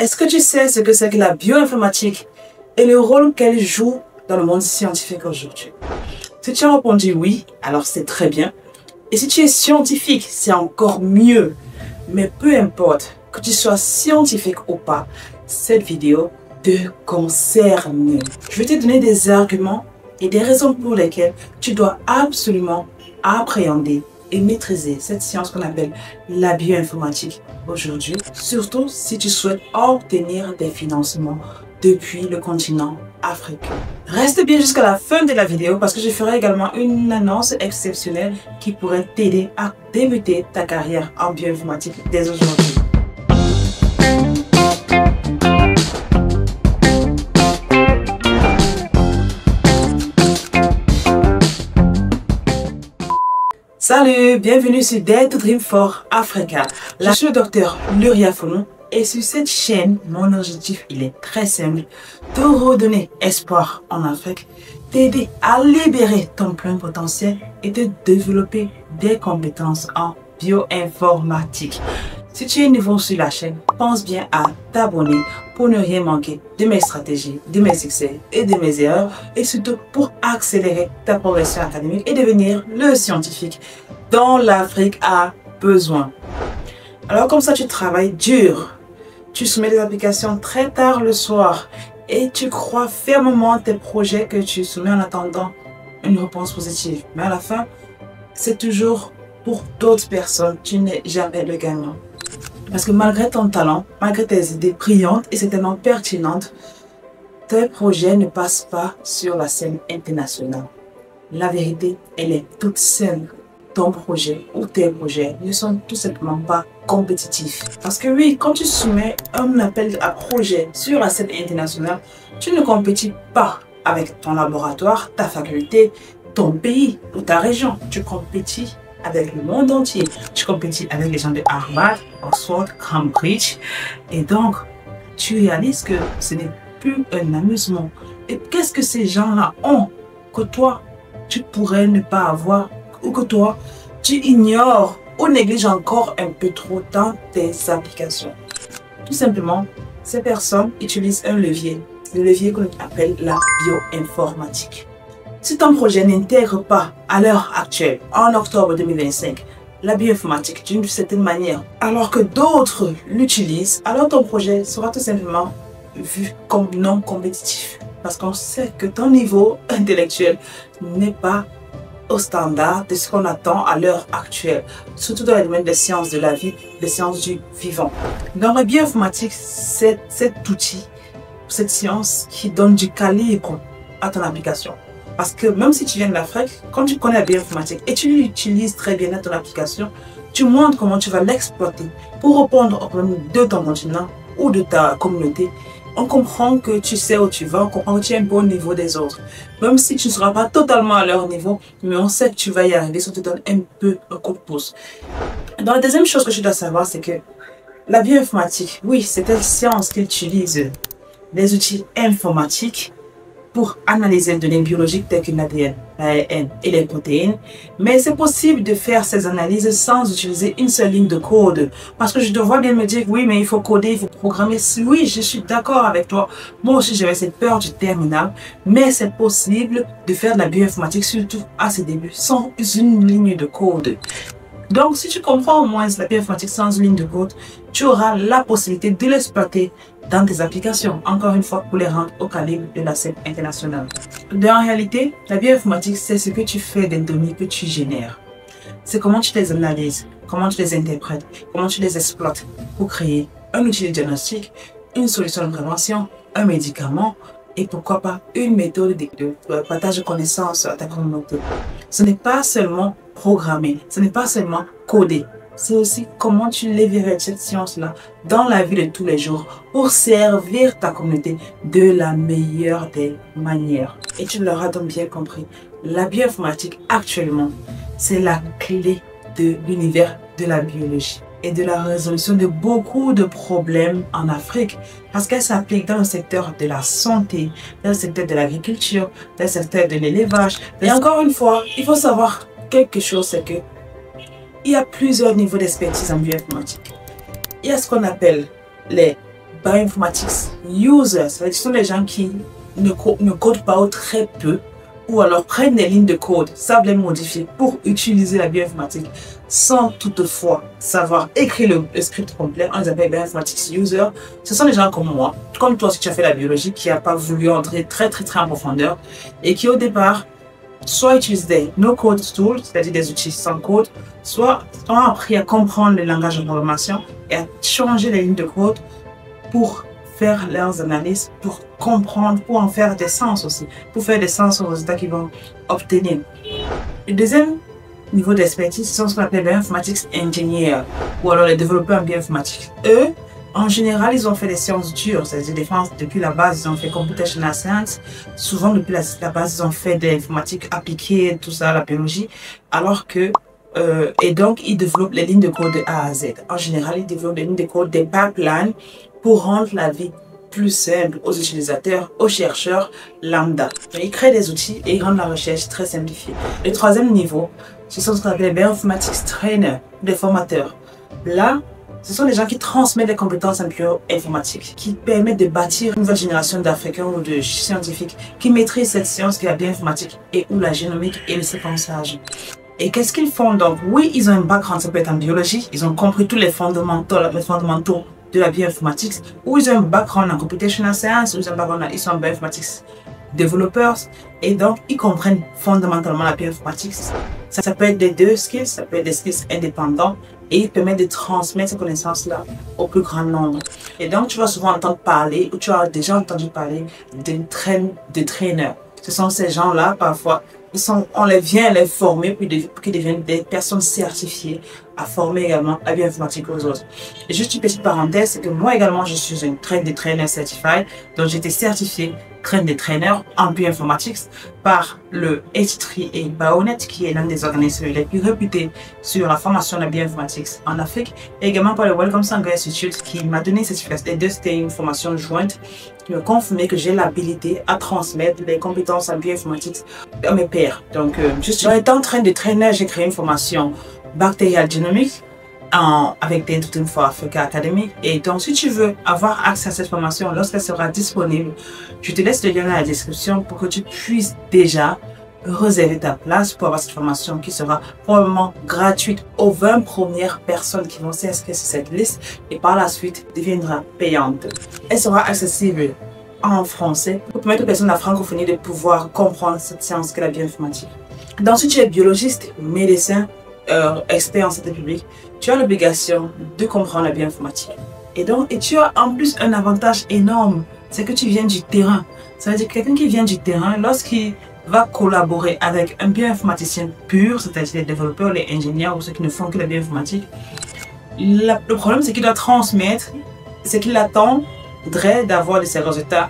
Est-ce que tu sais ce que c'est que la bioinformatique et le rôle qu'elle joue dans le monde scientifique aujourd'hui? Si tu as répondu oui, alors c'est très bien. Et si tu es scientifique, c'est encore mieux. Mais peu importe que tu sois scientifique ou pas, cette vidéo te concerne. Je vais te donner des arguments et des raisons pour lesquelles tu dois absolument appréhender et maîtriser cette science qu'on appelle la bioinformatique aujourd'hui, surtout si tu souhaites obtenir des financements depuis le continent africain. Reste bien jusqu'à la fin de la vidéo parce que je ferai également une annonce exceptionnelle qui pourrait t'aider à débuter ta carrière en bioinformatique dès aujourd'hui. Salut, bienvenue sur Dare to Dream for Africa. Je suis le docteur Luria Fonon et sur cette chaîne, mon objectif il est très simple, te redonner espoir en Afrique, t'aider à libérer ton plein potentiel et te développer des compétences en bioinformatique. Si tu es nouveau sur la chaîne, pense bien à t'abonner pour ne rien manquer de mes stratégies, de mes succès et de mes erreurs et surtout pour accélérer ta progression académique et devenir le scientifique dont l'Afrique a besoin. Alors comme ça, tu travailles dur, tu soumets des applications très tard le soir et tu crois fermement à tes projets que tu soumets en attendant une réponse positive. Mais à la fin, c'est toujours pour d'autres personnes, tu n'es jamais le gagnant. Parce que malgré ton talent, malgré tes idées brillantes et certainement pertinentes, tes projets ne passent pas sur la scène internationale. La vérité, elle est toute seule. Ton projet ou tes projets ne sont tout simplement pas compétitifs. Parce que oui, quand tu soumets un appel à projet sur la scène internationale, tu ne compétis pas avec ton laboratoire, ta faculté, ton pays ou ta région. Tu compétis avec le monde entier. Tu compétis avec les gens de Harvard, Oxford, Cambridge. Et donc, tu réalises que ce n'est plus un amusement. Et qu'est-ce que ces gens-là ont que toi, tu pourrais ne pas avoir ou que toi, tu ignores ou négliges encore un peu trop dans tes applications? Tout simplement, ces personnes utilisent un levier. Le levier qu'on appelle la bioinformatique. Si ton projet n'intègre pas à l'heure actuelle, en octobre 2025, la bioinformatique d'une certaine manière, alors que d'autres l'utilisent, alors ton projet sera tout simplement vu comme non compétitif. Parce qu'on sait que ton niveau intellectuel n'est pas au standard de ce qu'on attend à l'heure actuelle, surtout dans le domaine des sciences de la vie, des sciences du vivant. Dans la bioinformatique, c'est cet outil, cette science qui donne du calibre à ton application. Parce que même si tu viens de l'Afrique, quand tu connais la bioinformatique et tu l'utilises très bien dans ton application, tu montres comment tu vas l'exploiter pour répondre aux problèmes de ton continent ou de ta communauté. On comprend que tu sais où tu vas, on comprend que tu es un peu au niveau des autres. Même si tu ne seras pas totalement à leur niveau, mais on sait que tu vas y arriver si on te donne un peu un coup de pouce. Donc la deuxième chose que tu dois savoir, c'est que la bioinformatique, oui, c'est une science qui utilise des outils informatiques pour analyser les données biologiques telles que l'ADN, l'ARN et les protéines. Mais c'est possible de faire ces analyses sans utiliser une seule ligne de code. Parce que je te vois bien me dire, oui, mais il faut coder, il faut programmer. Oui, je suis d'accord avec toi. Moi aussi, j'avais cette peur du terminal. Mais c'est possible de faire de la bioinformatique, surtout à ses débuts, sans une ligne de code. Donc, si tu comprends au moins la bioinformatique sans une ligne de code, tu auras la possibilité de l'exploiter dans tes applications, encore une fois, pour les rendre au calibre de la scène internationale. En réalité, la bioinformatique, c'est ce que tu fais des données que tu génères. C'est comment tu les analyses, comment tu les interprètes, comment tu les exploites pour créer un outil de diagnostic, une solution de prévention, un médicament et pourquoi pas une méthode de partage de connaissances à ta communauté. Ce n'est pas seulement programmer, ce n'est pas seulement coder. C'est aussi comment tu leverais cette science-là dans la vie de tous les jours pour servir ta communauté de la meilleure des manières. Et tu l'auras donc bien compris, la bioinformatique actuellement, c'est la clé de l'univers de la biologie et de la résolution de beaucoup de problèmes en Afrique parce qu'elle s'applique dans le secteur de la santé, dans le secteur de l'agriculture, dans le secteur de l'élevage. Et encore une fois, il faut savoir quelque chose, c'est que il y a plusieurs niveaux d'expertise en bioinformatique. Il y a ce qu'on appelle les bioinformatics users, ce sont les gens qui ne codent pas ou très peu, ou alors prennent des lignes de code, savent les modifier pour utiliser la bioinformatique sans toutefois savoir écrire le script complet. On les appelle bioinformatics users. Ce sont des gens comme moi, comme toi si tu as fait la biologie, qui n'a pas voulu entrer très en profondeur et qui au départ soit utilisent des no-code tools, c'est-à-dire des outils sans code, soit ont appris à comprendre le langage de programmation et à changer les lignes de code pour faire leurs analyses, pour comprendre, pour en faire des sens aussi, pour faire des sens aux résultats qu'ils vont obtenir. Le deuxième niveau d'expertise, ce sont ce qu'on appelle bioinformatics engineers, ou alors les développeurs en bioinformatique. Eux, en général, ils ont fait des sciences dures, c'est-à-dire depuis la base, ils ont fait computational science. Souvent, depuis la base, ils ont fait de l'informatique appliquée, tout ça, la biologie, alors que et donc, ils développent les lignes de code de A à Z. En général, ils développent des lignes de code, des pipelines pour rendre la vie plus simple aux utilisateurs, aux chercheurs lambda. Ils créent des outils et ils rendent la recherche très simplifiée. Le troisième niveau, ce sont ce qu'on appelle les bioinformatics trainers, des formateurs. Là, ce sont des gens qui transmettent des compétences en bioinformatique, qui permettent de bâtir une nouvelle génération d'Africains ou de scientifiques qui maîtrisent cette science qui est la bioinformatique et ou la génomique et le séquençage. Et qu'est-ce qu'ils font donc? Oui, ils ont un background, ça peut être en biologie, ils ont compris tous les fondamentaux de la bioinformatique, ou ils ont un background en computational science, ou ils ont un background ils sont en bioinformatics developers, et donc ils comprennent fondamentalement la bioinformatique. Ça peut être des deux skills, ça peut être des skills indépendants, et ils permettent de transmettre ces connaissances-là au plus grand nombre. Et donc tu vas souvent entendre parler, ou tu as déjà entendu parler de trainers. Ce sont ces gens-là, parfois, on les vient les former pour qu'ils deviennent des personnes certifiées à former également la bioinformatique aux autres. Et juste une petite parenthèse, c'est que moi également, je suis une trainer certified, donc j'ai été certifiée trainer en bioinformatics par le H3A Bionet, qui est l'un des organismes les plus réputés sur la formation de la bioinformatique en Afrique, et également par le Wellcome Sanger Institute, qui m'a donné une certification. Les deux, c'était une formation jointe qui me confirmait que j'ai l'habilité à transmettre les compétences en bioinformatique à mes pairs. Donc, en étant trainer, j'ai créé une formation Bacterial Genomics avec Data to Dream for Africa Academy. Et donc, si tu veux avoir accès à cette formation lorsqu'elle sera disponible, je te laisse le lien dans la description pour que tu puisses déjà réserver ta place pour avoir cette formation qui sera probablement gratuite aux 20 premières personnes qui vont s'inscrire sur cette liste et par la suite deviendra payante. Elle sera accessible en français pour permettre aux personnes de la francophonie de pouvoir comprendre cette science qu'est la bioinformatique. Donc, si tu es biologiste, médecin, expert en santé publique, tu as l'obligation de comprendre la bioinformatique. Et tu as en plus un avantage énorme, c'est que tu viens du terrain. Ça veut dire que quelqu'un qui vient du terrain, lorsqu'il va collaborer avec un bioinformaticien pur, c'est-à-dire les développeurs, les ingénieurs ou ceux qui ne font que la bioinformatique, le problème c'est qu'il doit transmettre ce qu'il attendrait d'avoir de ses résultats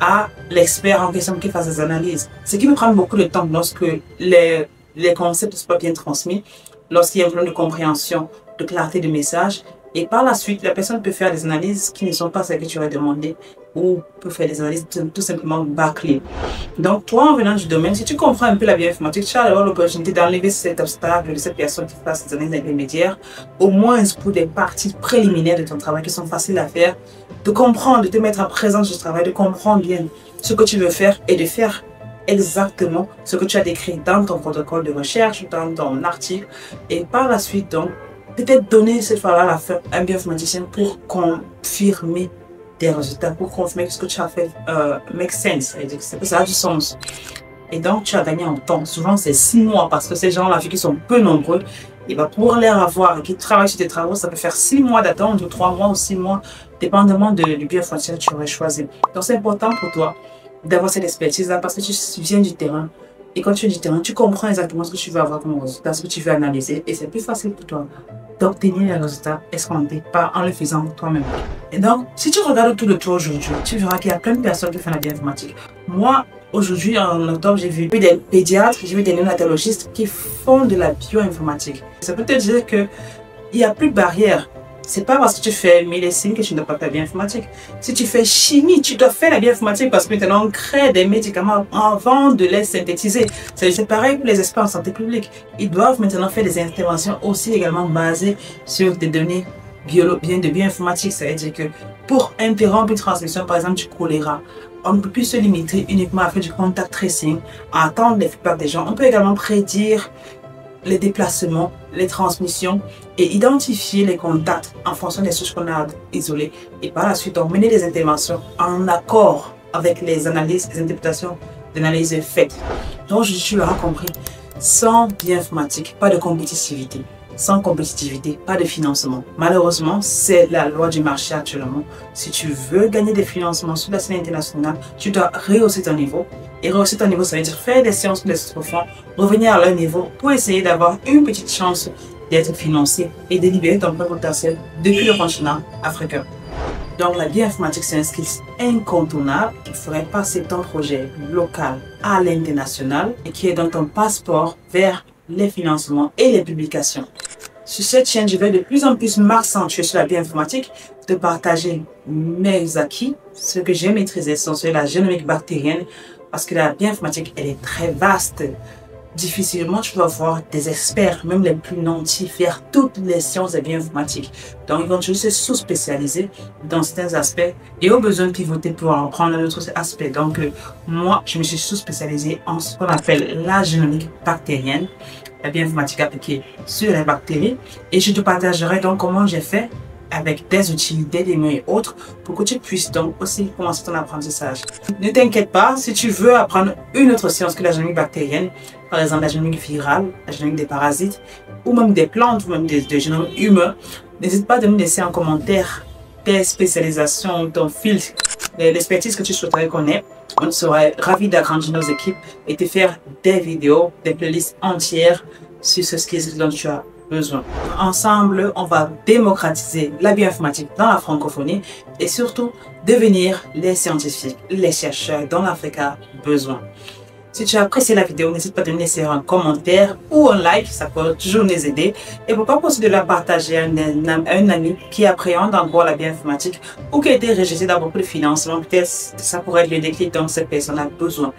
à l'expert en question qui fasse des analyses. Ce qui me prend beaucoup de temps lorsque les concepts ne sont pas bien transmis, lorsqu'il y a un problème de compréhension, de clarté de message. Et par la suite, la personne peut faire des analyses qui ne sont pas celles que tu aurais demandé ou peut faire des analyses tout simplement bâclées. Donc, toi, en venant du domaine, si tu comprends un peu la bioinformatique, tu as alors l'opportunité d'enlever cet obstacle de cette personne qui fasse des analyses intermédiaires, au moins pour des parties préliminaires de ton travail qui sont faciles à faire, de comprendre, de te mettre en présence du travail, de comprendre bien ce que tu veux faire et de faire exactement ce que tu as décrit dans ton protocole de recherche, dans ton article, et par la suite, donc, peut-être donner cette fois-là à un bioinformaticien pour confirmer des résultats, pour confirmer que ce que tu as fait make sense, que ça a du sens. Et donc, tu as gagné en temps. Souvent, c'est 6 mois parce que ces gens-là, vu qu'ils sont peu nombreux, et ben pour les avoir et qui travaillent sur tes travaux, ça peut faire 6 mois d'attente, ou 3 mois ou 6 mois, dépendamment du bioinformaticien que tu aurais choisi. Donc, c'est important pour toi d'avoir cette expertise-là parce que tu viens du terrain. Et quand tu viens du terrain, tu comprends exactement ce que tu veux avoir comme résultat, ce que tu veux analyser. Et c'est plus facile pour toi d'obtenir les résultats escomptés en le faisant toi-même. Et donc, si tu regardes tout le tour aujourd'hui, tu verras qu'il y a plein de personnes qui font la bioinformatique. Moi, aujourd'hui, en octobre, j'ai vu des pédiatres, j'ai vu des néonatologistes qui font de la bioinformatique. Ça peut te dire qu'il n'y a plus de barrière. C'est pas parce que tu fais médecine que tu ne dois pas faire la bioinformatique. Si tu fais chimie, tu dois faire la bioinformatique parce que maintenant on crée des médicaments avant de les synthétiser. C'est pareil pour les experts en santé publique. Ils doivent maintenant faire des interventions aussi également basées sur des données de bioinformatique. Ça veut dire que pour interrompre une transmission, par exemple du choléra, on ne peut plus se limiter uniquement à faire du contact tracing, à attendre les feedbacks des gens. On peut également prédire les déplacements, les transmissions et identifier les contacts en fonction des sources qu'on a isolées. Et par la suite, on mener des interventions en accord avec les analyses, les interprétations d'analyse faites. Donc, tu l'auras compris, sans bioinformatique, pas de compétitivité. Sans compétitivité, pas de financement. Malheureusement, c'est la loi du marché actuellement. Si tu veux gagner des financements sur la scène internationale, tu dois rehausser ton niveau. Et rehausser ton niveau, ça veut dire faire des séances de autres fonds, revenir à leur niveau pour essayer d'avoir une petite chance d'être financé et de libérer ton plein potentiel depuis le continent africain. Donc la bioinformatique, c'est un skill incontournable qui ferait passer ton projet local à l'international et qui est dans ton passeport vers les financements et les publications. Sur cette chaîne, je vais de plus en plus m'accentuer sur la bioinformatique, de partager mes acquis, ce que j'ai maîtrisé sur la génomique bactérienne, parce que la bioinformatique, elle est très vaste. Difficilement, tu vas voir des experts, même les plus nantis, faire toutes les sciences de bioinformatique. Donc, ils vont toujours se sous-spécialiser dans certains aspects et au besoin de pivoter pour en prendre un autre aspect. Donc, moi, je me suis sous-spécialisée en ce qu'on appelle la génomique bactérienne, la bioinformatique appliquée sur les bactéries. Et je te partagerai donc comment j'ai fait avec des outils, des démos et autres pour que tu puisses donc aussi commencer ton apprentissage. Ne t'inquiète pas, si tu veux apprendre une autre science que la génomique bactérienne, par exemple la génomique virale, la génomique des parasites, ou même des plantes, ou même des génomes humains, n'hésite pas à me laisser en commentaire tes spécialisations, ton fil, l'expertise que tu souhaiterais connaître. On serait ravis d'agrandir nos équipes et te faire des vidéos, des playlists entières sur ce skill dont tu as besoin. Ensemble, on va démocratiser la bioinformatique dans la francophonie et surtout devenir les scientifiques, les chercheurs dont l'Afrique a besoin. Si tu as apprécié la vidéo, n'hésite pas à me laisser un commentaire ou un like, ça peut toujours nous aider. Et pourquoi pas aussi de la partager à un ami qui appréhende encore la bioinformatique ou qui a été rejeté dans beaucoup de financement. Peut-être ça pourrait être le déclic dont cette personne a besoin.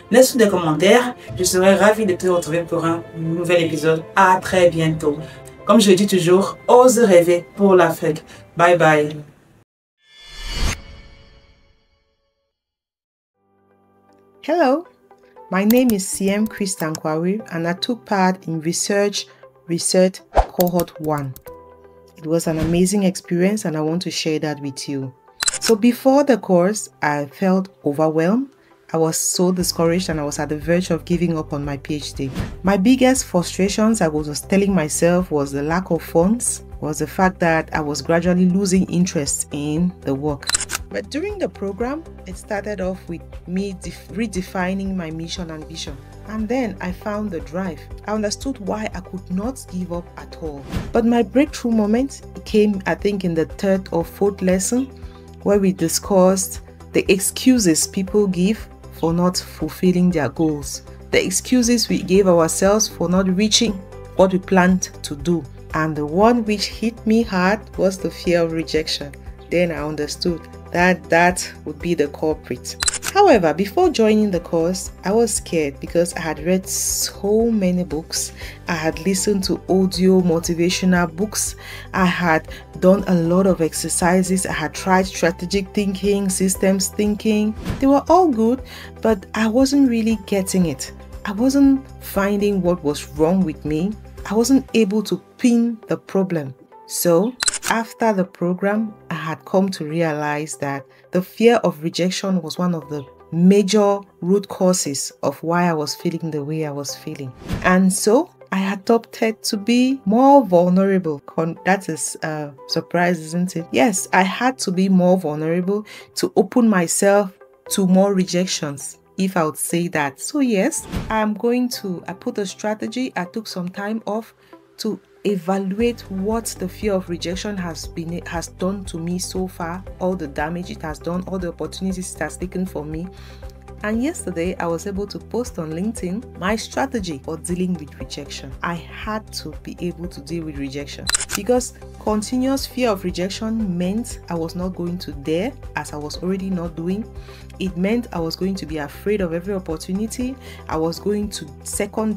Laisse des commentaires, je serai ravie de te retrouver pour un nouvel épisode. À très bientôt. Comme je le dis toujours, ose rêver pour l'Afrique. Bye bye. Hello, my name is CM Chris Tankwawi and I took part in Research Cohort 1. It was an amazing experience and I want to share that with you. So before the course, I felt overwhelmed. I was so discouraged and I was at the verge of giving up on my PhD. My biggest frustrations, I was telling myself, was the lack of funds, was the fact that I was gradually losing interest in the work. But during the program, it started off with me redefining my mission and vision. And then I found the drive. I understood why I could not give up at all. But my breakthrough moment came, I think, in the third or fourth lesson, where we discussed the excuses people give for not fulfilling their goals, the excuses we gave ourselves for not reaching what we planned to do. And the one which hit me hard was the fear of rejection. Then I understood that would be the culprit. However, before joining the course, I was scared because I had read so many books. I had listened to audio motivational books. I had done a lot of exercises. I had tried strategic thinking, systems thinking. They were all good, but I wasn't really getting it. I wasn't finding what was wrong with me. I wasn't able to pin the problem. So, after the program, I had come to realize that the fear of rejection was one of the major root causes of why I was feeling the way I was feeling. And so I adopted to be more vulnerable. That is a surprise, isn't it? Yes, I had to be more vulnerable to open myself to more rejections, if I would say that. So yes, I put a strategy. I took some time off to evaluate what the fear of rejection has done to me so far, all the damage it has done, all the opportunities it has taken for me. And yesterday, I was able to post on LinkedIn my strategy for dealing with rejection. I had to be able to deal with rejection because continuous fear of rejection meant I was not going to dare, as I was already not doing. It meant I was going to be afraid of every opportunity. I was going to second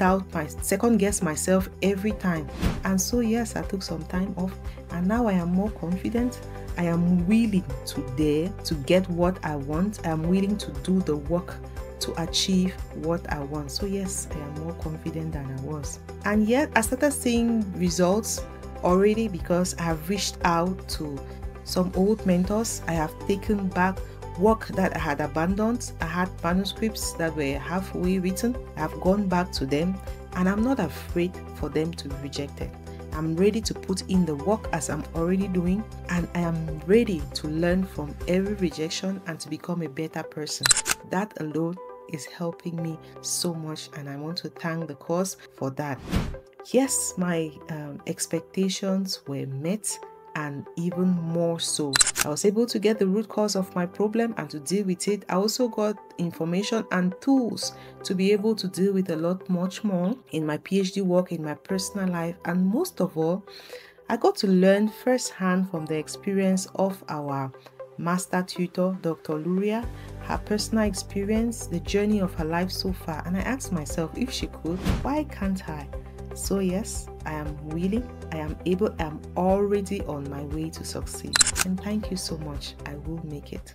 guess myself every time. And so yes, I took some time off, and now I am more confident. I am willing to dare to get what I want. I am willing to do the work to achieve what I want. So yes, I am more confident than I was. And yet I started seeing results already because I have reached out to some old mentors. I have taken back work that I had abandoned. I had manuscripts that were halfway written. I have gone back to them, and I'm not afraid for them to be rejected. I'm ready to put in the work as I'm already doing, and I am ready to learn from every rejection and to become a better person. That alone is helping me so much, and I want to thank the course for that. Yes, my expectations were met, and even more so. I was able to get the root cause of my problem and to deal with it. I also got information and tools to be able to deal with a lot much more in my PhD work, in my personal life, and most of all, I got to learn firsthand from the experience of our master tutor, Dr. Luria, her personal experience, the journey of her life so far, and I asked myself, if she could, why can't I? So yes, I am willing, I am able, I am already on my way to succeed. And thank you so much. I will make it.